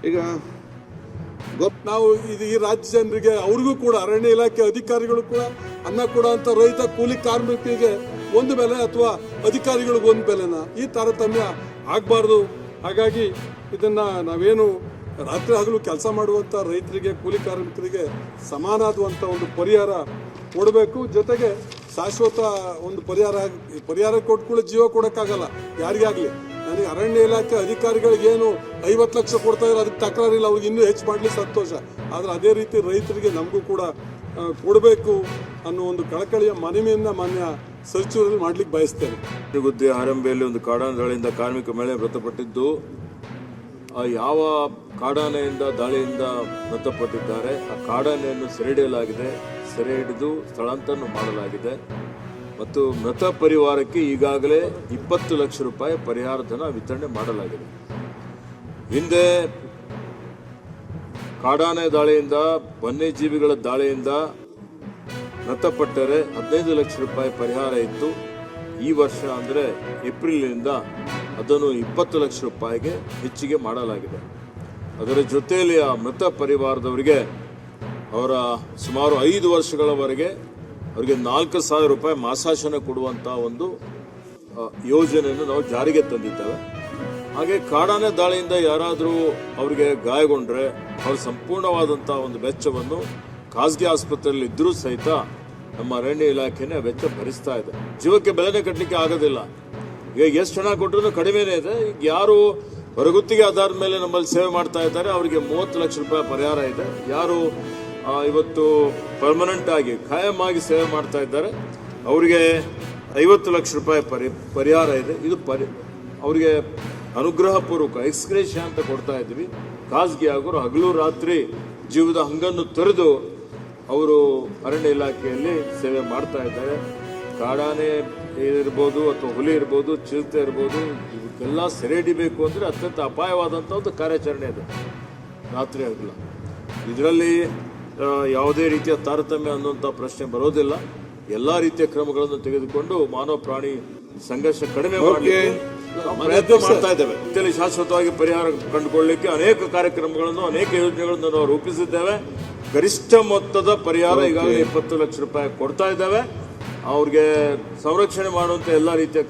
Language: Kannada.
ಈಗ ನಾವು ಈ ರಾಜ್ಯ ಜನರಿಗೆ ಅವ್ರಿಗೂ ಕೂಡ ಅರಣ್ಯ ಇಲಾಖೆ ಅಧಿಕಾರಿಗಳು ಕೂಡ ಅನ್ನ ಕೊಡುವಂತ ರೈತ ಕೂಲಿ ಕಾರ್ಮಿಕರಿಗೆ ಒಂದು ಬೆಲೆ ಅಥವಾ ಅಧಿಕಾರಿಗಳಿಗೆ ಒಂದು ಬೆಲೆನ ಈ ತಾರತಮ್ಯ ಆಗಬಾರ್ದು. ಹಾಗಾಗಿ ಇದನ್ನ ನಾವೇನು ರಾತ್ರಿ ಹಗಲು ಕೆಲಸ ಮಾಡುವಂತ ರೈತರಿಗೆ ಕೂಲಿ ಕಾರ್ಮಿಕರಿಗೆ ಸಮಾನವಾದಂಥ ಒಂದು ಪರಿಹಾರ ಕೊಡಬೇಕು. ಜೊತೆಗೆ ಶಾಶ್ವತ ಒಂದು ಪರಿಹಾರ ಕೊಟ್ಕೊಳ್ಳೋ ಜೀವ ಕೊಡೋಕ್ಕಾಗಲ್ಲ ಯಾರಿಗಾಗಲಿ. ನನಗೆ ಅರಣ್ಯ ಇಲಾಖೆ ಅಧಿಕಾರಿಗಳಿಗೆ ಏನು 50 ಲಕ್ಷ ಕೊಡ್ತಾ ಇದ್ದಾರೆ, ಅದಕ್ಕೆ ತಕರಾರಿಲ್ಲ, ಅವ್ರಿಗೆ ಇನ್ನೂ ಹೆಚ್ಚು ಮಾಡಲಿ ಸಂತೋಷ. ಆದರೆ ಅದೇ ರೀತಿ ರೈತರಿಗೆ ನಮಗೂ ಕೂಡ ಕೊಡಬೇಕು ಅನ್ನೋ ಒಂದು ಕಳಕಳಿಯ ಮನವಿಯನ್ನು ಮಾನ್ಯ ಸಚಿವರಲ್ಲಿ ಮಾಡ್ಲಿಕ್ಕೆ ಬಯಸ್ತೇನೆ. ಗುದ್ದಿ ಆರಂಭೆಯಲ್ಲಿ ಒಂದು ಕಾಡಾನೆ ದಾಳಿಯಿಂದ ಕಾರ್ಮಿಕ ಮಹಿಳೆ ಮೃತಪಟ್ಟಿದ್ದು, ಯಾವ ಕಾಡಾನೆಯಿಂದ ದಾಳಿಯಿಂದ ಮೃತಪಟ್ಟಿದ್ದಾರೆ ಆ ಕಾಡಾನೆಯನ್ನು ಸೆರೆ ಹಿಡಿಯಲಾಗಿದೆ, ಸೆರೆ ಹಿಡಿದು ಸ್ಥಳಾಂತರ ಮಾಡಲಾಗಿದೆ ಮತ್ತು ಮೃತ ಪರಿವಾರಕ್ಕೆ ಈಗಾಗಲೇ 20 ಲಕ್ಷ ರೂಪಾಯಿ ಪರಿಹಾರ ಧನ ವಿತರಣೆ ಮಾಡಲಾಗಿದೆ. ಹಿಂದೆ ಕಾಡಾನೆ ದಾಳಿಯಿಂದ ವನ್ಯಜೀವಿಗಳ ದಾಳಿಯಿಂದ ಮೃತಪಟ್ಟರೆ 15 ಲಕ್ಷ ರೂಪಾಯಿ ಪರಿಹಾರ ಇತ್ತು. ಈ ವರ್ಷ ಅಂದರೆ ಏಪ್ರಿಲ್ನಿಂದ ಅದನ್ನು 20 ಲಕ್ಷ ರೂಪಾಯಿಗೆ ಹೆಚ್ಚಿಗೆ ಮಾಡಲಾಗಿದೆ. ಅದರ ಜೊತೆಯಲ್ಲಿ ಆ ಮೃತ ಪರಿವಾರದವರಿಗೆ ಅವರ ಸುಮಾರು 5 ವರ್ಷಗಳವರೆಗೆ ಅವರಿಗೆ 4,000 ರೂಪಾಯಿ ಮಾಸಾಶನ ಕೊಡುವಂಥ ಒಂದು ಯೋಜನೆಯನ್ನು ನಾವು ಜಾರಿಗೆ ತಂದಿದ್ದೇವೆ. ಹಾಗೆ ಕಾಡಾನೆ ದಾಳಿಯಿಂದ ಯಾರಾದರೂ ಅವರಿಗೆ ಗಾಯಗೊಂಡ್ರೆ ಅವ್ರ ಸಂಪೂರ್ಣವಾದಂಥ ಒಂದು ವೆಚ್ಚವನ್ನು ಖಾಸಗಿ ಆಸ್ಪತ್ರೆಯಲ್ಲಿ ಇದ್ದರೂ ಸಹಿತ ನಮ್ಮ ಅರಣ್ಯ ಇಲಾಖೆನೇ ವೆಚ್ಚ ಭರಿಸ್ತಾ ಇದೆ. ಜೀವಕ್ಕೆ ಬೆಲೆನೇ ಕಟ್ಟಲಿಕ್ಕೆ ಆಗೋದಿಲ್ಲ. ಈಗ ಎಷ್ಟು ಹಣ ಕೊಟ್ಟರು ಕಡಿಮೆನೇ ಇದೆ. ಈಗ ಯಾರು ಹೊರಗುತ್ತಿಗೆ ಆಧಾರದ ಮೇಲೆ ನಮ್ಮಲ್ಲಿ ಸೇವೆ ಮಾಡ್ತಾ ಇದ್ದಾರೆ ಅವರಿಗೆ 30 ಲಕ್ಷ ರೂಪಾಯಿ ಪರಿಹಾರ ಇದೆ. ಯಾರು ಇವತ್ತು ಪರ್ಮನೆಂಟ್ ಆಗಿ ಖಾಯಂ ಆಗಿ ಸೇವೆ ಮಾಡ್ತಾ ಇದ್ದಾರೆ ಅವರಿಗೆ 50 ಲಕ್ಷ ರೂಪಾಯಿ ಪರಿಹಾರ ಇದೆ. ಇದು ಅವರಿಗೆ ಅನುಗ್ರಹ ಪೂರ್ವಕ ಎಕ್ಸ್ಗ್ರೇಷನ್ ಅಂತ ಕೊಡ್ತಾ ಇದ್ವಿ. ಖಾಸಗಿ ಆಗೋರು ಹಗಲು ರಾತ್ರಿ ಜೀವದ ಹಂಗನ್ನು ತೊರೆದು ಅವರು ಅರಣ್ಯ ಇಲಾಖೆಯಲ್ಲಿ ಸೇವೆ ಮಾಡ್ತಾ ಇದ್ದಾರೆ. ಕಾಡಾನೆ ಇರ್ಬೋದು ಅಥವಾ ಹುಲಿ ಇರ್ಬೋದು, ಚಿರತೆ ಇರ್ಬೋದು, ಇವಕ್ಕೆಲ್ಲ ಸೆರೆ ಹಿಡಿಬೇಕು ಅಂದರೆ ಅತ್ಯಂತ ಅಪಾಯವಾದಂಥ ಒಂದು ಕಾರ್ಯಾಚರಣೆ ಇದೆ ರಾತ್ರಿ ಹಗಲು. ಇದರಲ್ಲಿ ಯಾವುದೇ ರೀತಿಯ ತಾರತಮ್ಯ ಅನ್ನುವಂಥ ಪ್ರಶ್ನೆ ಬರೋದಿಲ್ಲ. ಎಲ್ಲ ರೀತಿಯ ಕ್ರಮಗಳನ್ನು ತೆಗೆದುಕೊಂಡು ಮಾನವ ಪ್ರಾಣಿ ಸಂಘರ್ಷ ಕಡಿಮೆ ಮಾಡಲಿಕ್ಕೆ ಪ್ರಯತ್ನ ಮಾಡ್ತಾ ಇದ್ದೇವೆ. ಇದರಲ್ಲಿ ಶಾಶ್ವತವಾಗಿ ಪರಿಹಾರ ಕಂಡುಕೊಳ್ಳಲಿಕ್ಕೆ ಅನೇಕ ಕಾರ್ಯಕ್ರಮಗಳನ್ನು, ಅನೇಕ ಯೋಜನೆಗಳನ್ನು ನಾವು ರೂಪಿಸಿದ್ದೇವೆ. ಗರಿಷ್ಠ ಮೊತ್ತದ ಪರಿಹಾರ ಈಗಾಗಲೇ 20 ಲಕ್ಷ ರೂಪಾಯಿ ಕೊಡ್ತಾ ಇದ್ದೇವೆ. ಅವ್ರಿಗೆ ಸಂರಕ್ಷಣೆ ಮಾಡುವಂಥ ಎಲ್ಲ ರೀತಿಯ